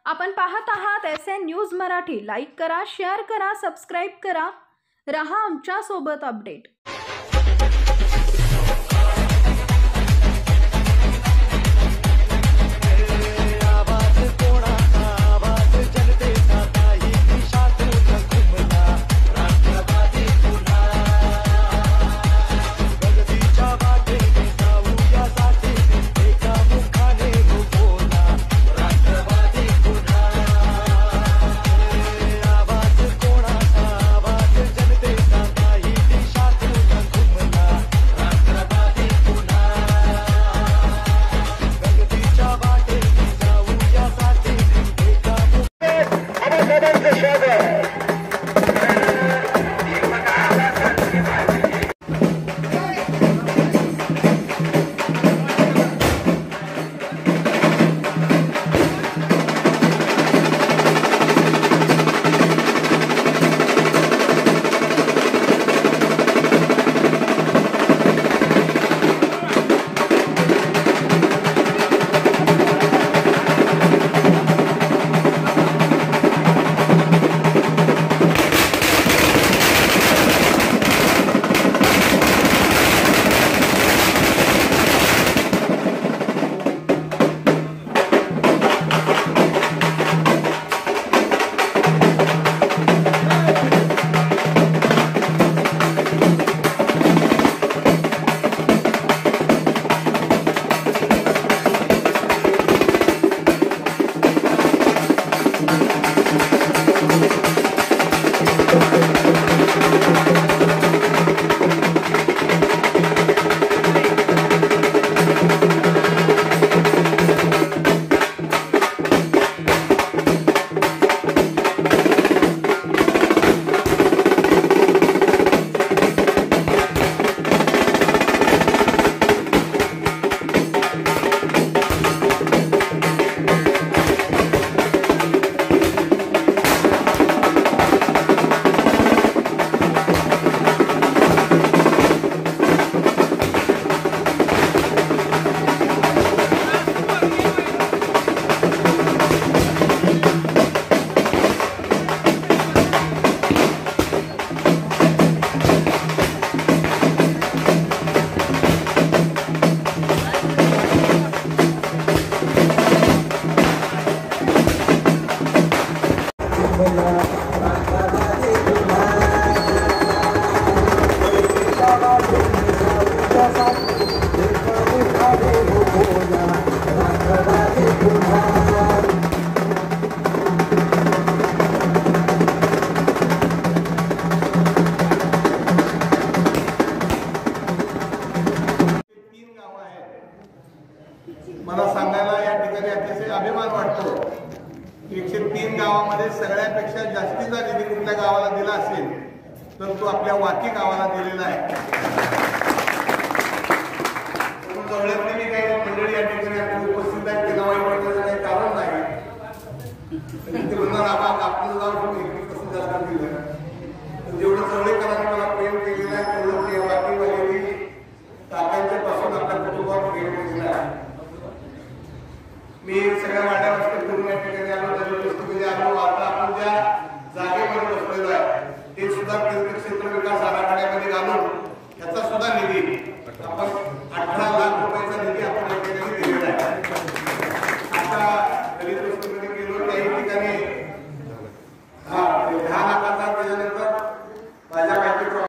आपण पाहत आहात SN न्यूज मराठी। लाईक करा, शेअर करा, सबस्क्राइब करा, रहा आमच्या सोबत अपडेट। मला सांगायला या ठिकाणी अतिशय अभिमान वाटतो। 103 गावांमध्ये सगळ्यापेक्षा जास्तीचा निधी कुठल्या गावाला दिला असेल तर तो आपल्या वाकी गावाला दिलेला आहे। जवळपासची काही मंडळी या ठिकाणी आपली उपस्थित आहेत, ते गावाला वाटण्याचं काही कारण नाही। ते म्हणणार आपलं गाव कसं जास्त दिलं, जेवढं जवळकरांनी मला प्रेम केलेलं आहे तेवढं ते वाकीवाल्यांनी काकांच्या पासून आपल्या कुटुंबावर प्रेम केलेलं आहे। मी सगळ्या वाड्या वस्ती फिरून या ठिकाणी आलो, दलित आलो। आता आपण ज्या जागेमध्ये बसलेलो आहे ते सुद्धा तीर्थक्षेत्र विकास आराखड्यामध्ये घालून त्याचा सुद्धा निधी आपण